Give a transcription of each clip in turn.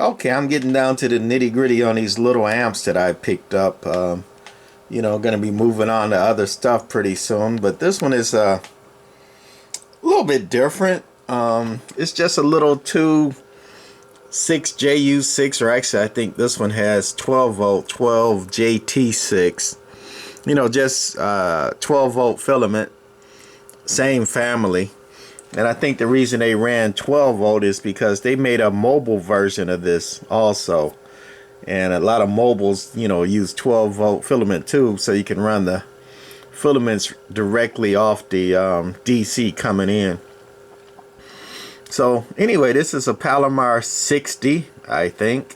Okay, I'm getting down to the nitty-gritty on these little amps that I picked up. You know, going to be moving on to other stuff pretty soon, but this one is a little bit different. It's just a little 6JU6, or actually I think this one has 12 volt 12JT6. You know, just 12 volt filament, same family. And I think the reason they ran 12 volt is because they made a mobile version of this also. And a lot of mobiles, you know, use 12 volt filament too, so you can run the filaments directly off the DC coming in. So anyway, this is a Palomar 60, I think.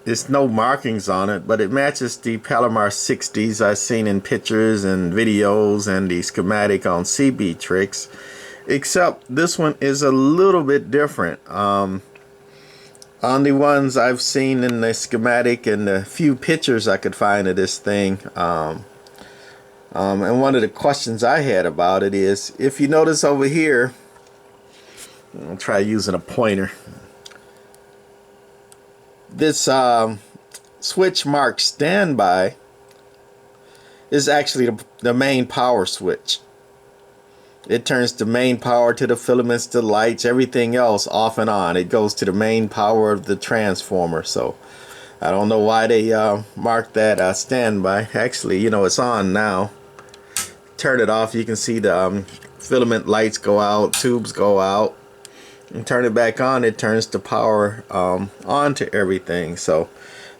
There's no markings on it, but it matches the Palomar 60s I've seen in pictures and videos and the schematic on CBTricks. Except this one is a little bit different. On the ones I've seen in the schematic and the few pictures I could find of this thing, and one of the questions I had about it is, if you notice over here, I'll try using a pointer. This switch marked standby is actually the main power switch. It turns the main power to the filaments, the lights, everything else off and on. It goes to the main power of the transformer. So I don't know why they marked that standby. Actually, you know, it's on now. Turn it off, you can see the filament lights go out, tubes go out. And turn it back on, it turns the power on to everything. So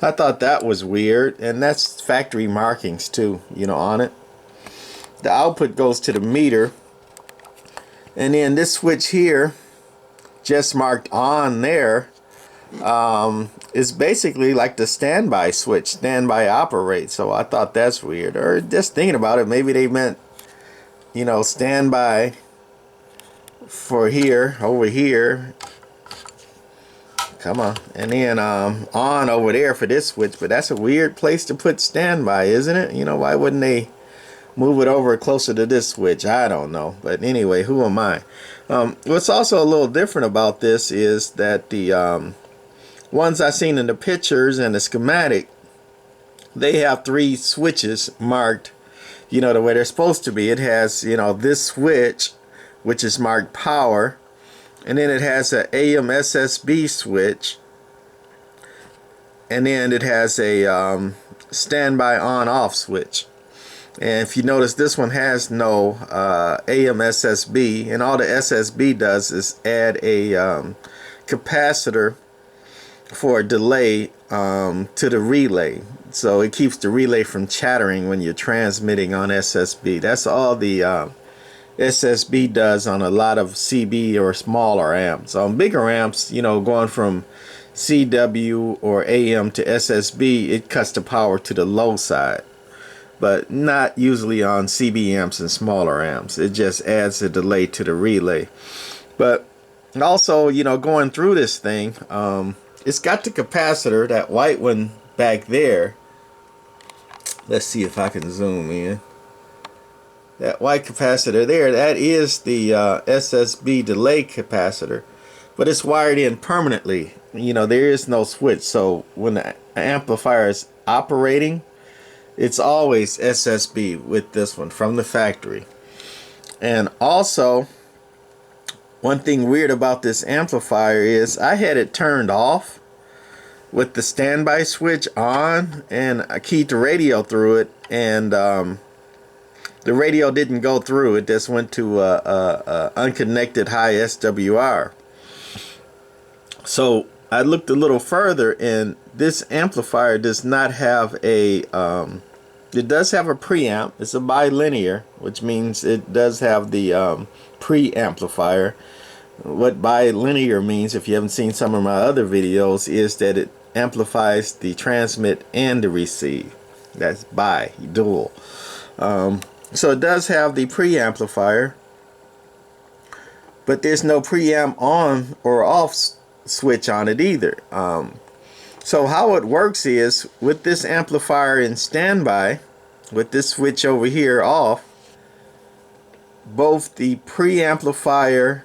I thought that was weird, and that's factory markings too, you know, on it. The output goes to the meter, and then this switch here, just marked on there, is basically like the standby switch, standby operate. So I thought that's weird. Or just thinking about it, maybe they meant, you know, standby for here, over here, come on, and then on over there for this switch. But that's a weird place to put standby, isn't it? You know, why wouldn't they move it over closer to this switch? I don't know, but anyway, who am I? What's also a little different about this is that the ones I've seen in the pictures and the schematic, they have 3 switches marked, you know, the way they're supposed to be. It has, you know, this switch, which is marked power, and then it has a AM SSB switch, and then it has a standby on off switch. And if you notice, this one has no AM SSB, and all the SSB does is add a capacitor for a delay to the relay, so it keeps the relay from chattering when you're transmitting on SSB. That's all the SSB does on a lot of CB or smaller amps. On bigger amps, you know, going from CW or AM to SSB, it cuts the power to the low side, but not usually on CB amps and smaller amps. It just adds a delay to the relay. But also, you know, going through this thing, it's got the capacitor, that white one back there. Let's see if I can zoom in. That white capacitor there, that is the SSB delay capacitor, but it's wired in permanently. You know, there is no switch, so when the amplifier is operating, it's always SSB with this one from the factory. And also, one thing weird about this amplifier is I had it turned off with the standby switch on, and I keyed the radio through it, and the radio didn't go through. It just went to unconnected high SWR. So I looked a little further, and this amplifier does not have a it does have a preamp. It's a bilinear, which means it does have the preamplifier. What bilinear means, if you haven't seen some of my other videos, is that it amplifies the transmit and the receive. That's bi, dual. So it does have the preamplifier, but there's no preamp on or off switch on it either. So how it works is, with this amplifier in standby, with this switch over here off, both the preamplifier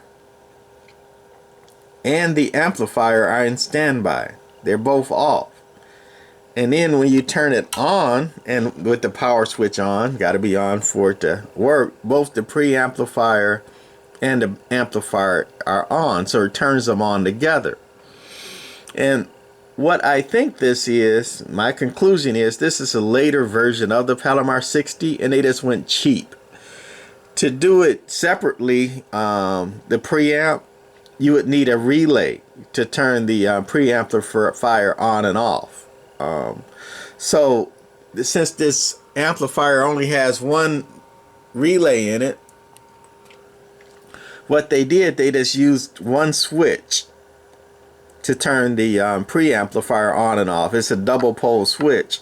and the amplifier are in standby. They're both off. And then when you turn it on, and with the power switch on, got to be on for it to work, both the preamplifier and the amplifier are on, so it turns them on together. And what I think this is, my conclusion is, this is a later version of the Palomar 60, and they just went cheap. To do it separately, the preamp, you would need a relay to turn the preamplifier on and off. So since this amplifier only has one relay in it, what they did, they just used one switch to turn the preamplifier on and off. It's a double pole switch,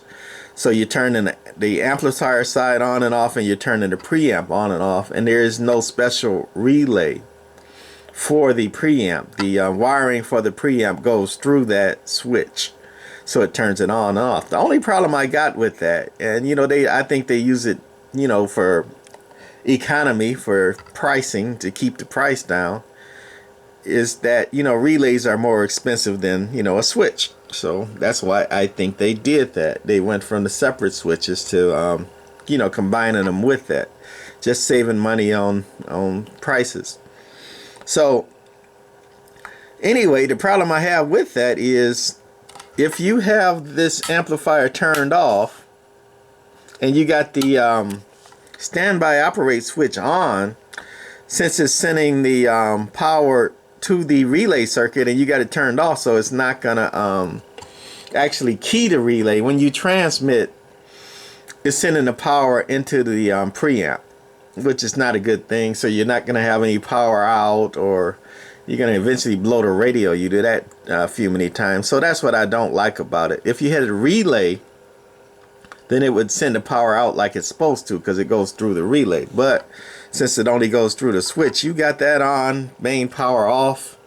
so you turn the amplifier side on and off, and you're turning the preamp on and off, and there is no special relay for the preamp. The wiring for the preamp goes through that switch, so it turns it on and off. The only problem I got with that, and you know, I think they use it, you know, for economy, for pricing, to keep the price down, is that, you know, relays are more expensive than, you know, a switch. So that's why I think they did that. They went from the separate switches to you know, combining them with that, just saving money on prices. So anyway, the problem I have with that is, if you have this amplifier turned off and you got the standby operate switch on, since it's sending the power to the relay circuit, and you got it turned off, so it's not gonna actually key the relay. When you transmit, it's sending the power into the preamp, which is not a good thing. So you're not gonna have any power out, or you're gonna eventually blow the radio. You do that a few many times. So that's what I don't like about it. If you had a relay, then it would send the power out like it's supposed to, because it goes through the relay. But since it only goes through the switch, you got that on, main power off,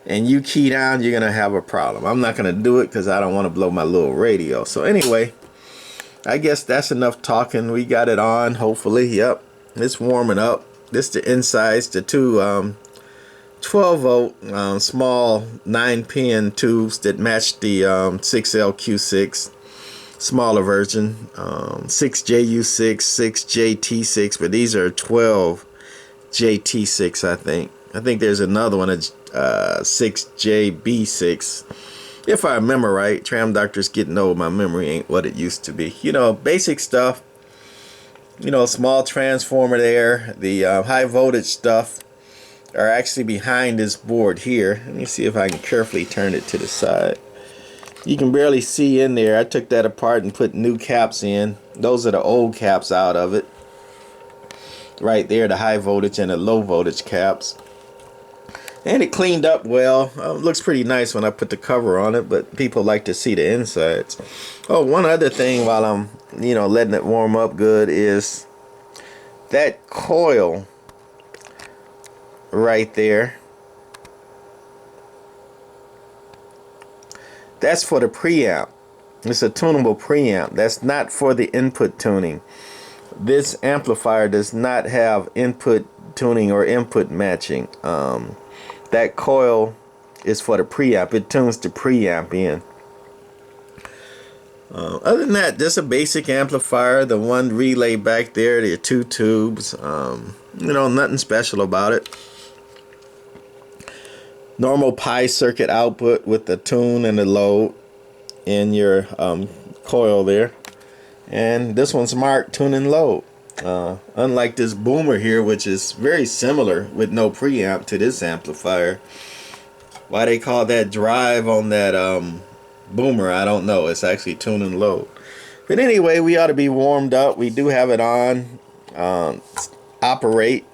and you key down, you're gonna have a problem. I'm not gonna do it because I don't want to blow my little radio. So anyway, I guess that's enough talking. We got it on, hopefully. Yep, it's warming up. This the insides, the two 12-volt small 9-pin tubes that match the 6LQ6 smaller version, 6JU6, 6JT6, but these are 12JT6. I think there's another one, 6JB6, if I remember right. Tram doctor's getting old, my memory ain't what it used to be. You know, basic stuff. You know, small transformer there. The high voltage stuff are actually behind this board here. Let me see if I can carefully turn it to the side. You can barely see in there. I took that apart and put new caps in. Those are the old caps out of it. Right there, the high voltage and the low voltage caps. And it cleaned up well. Looks pretty nice when I put the cover on it, but people like to see the insides. Oh, one other thing while I'm, you know, letting it warm up good is that coil right there. That's for the preamp. It's a tunable preamp. That's not for the input tuning. This amplifier does not have input tuning or input matching. That coil is for the preamp. It tunes the preamp in. Other than that, just a basic amplifier. The one relay back there, the two tubes. You know, nothing special about it. Normal pi circuit output with the tune and the load in your coil there. And this one's marked tune and load. Unlike this boomer here, which is very similar with no preamp to this amplifier. Why they call that drive on that boomer, I don't know. It's actually tune and load. But anyway, we ought to be warmed up. We do have it on operate.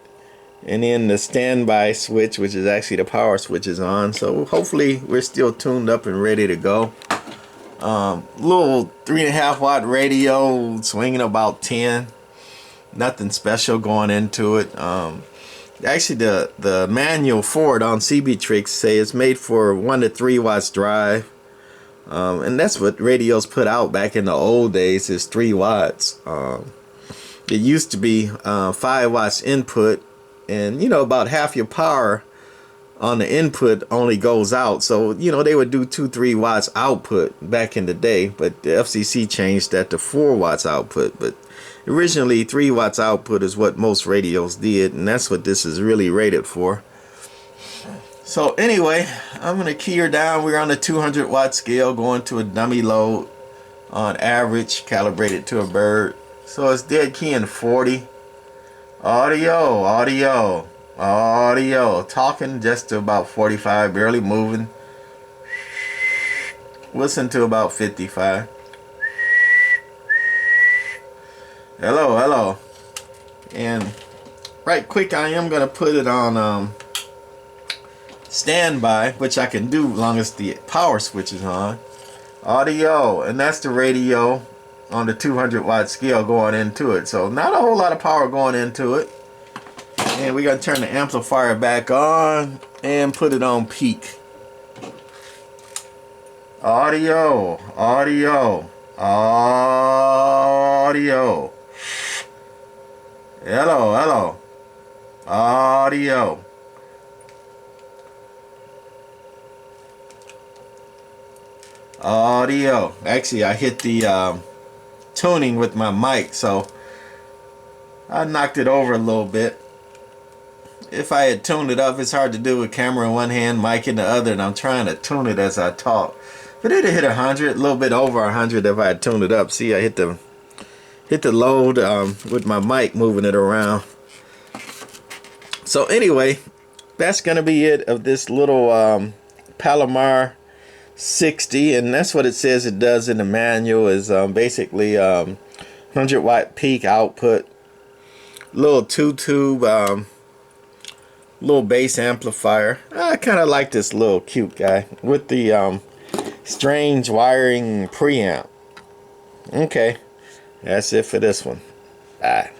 And then the standby switch, which is actually the power switch, is on. So hopefully we're still tuned up and ready to go. Little 3.5 watt radio, swinging about 10. Nothing special going into it. Actually, the manual for it on CBTricks say it's made for 1 to 3 watts drive. And that's what radios put out back in the old days, is 3 watts. It used to be 5 watts input. And you know, about half your power on the input only goes out. So, you know, they would do 2-3 watts output back in the day, but the FCC changed that to 4 watts output. But originally 3 watts output is what most radios did, and that's what this is really rated for. So anyway, I'm going to key her down. We're on the 200 watt scale going to a dummy load on average, calibrated to a bird. So it's dead keying 40. Audio, audio, audio. Talking just to about 45, barely moving. Listen to about 55. Hello, hello. And right quick, I am going to put it on standby, which I can do as long as the power switch is on. Audio, and that's the radio on the 200 watt scale going into it. So not a whole lot of power going into it. And we're going to turn the amplifier back on and put it on peak. Audio, audio, audio. Hello, hello. Audio. Audio. Actually, I hit the tuning with my mic, so I knocked it over a little bit. If I had tuned it up, it's hard to do with camera in one hand, mic in the other, and I'm trying to tune it as I talk. But it'd hit 100, a little bit over 100 if I had tuned it up. See, I hit the load with my mic, moving it around. So anyway, that's gonna be it of this little Palomar 60, and that's what it says it does in the manual. Is basically 100 watt peak output, little 2-tube little bass amplifier. I kind of like this little cute guy with the strange wiring preamp. Okay, that's it for this one. Bye.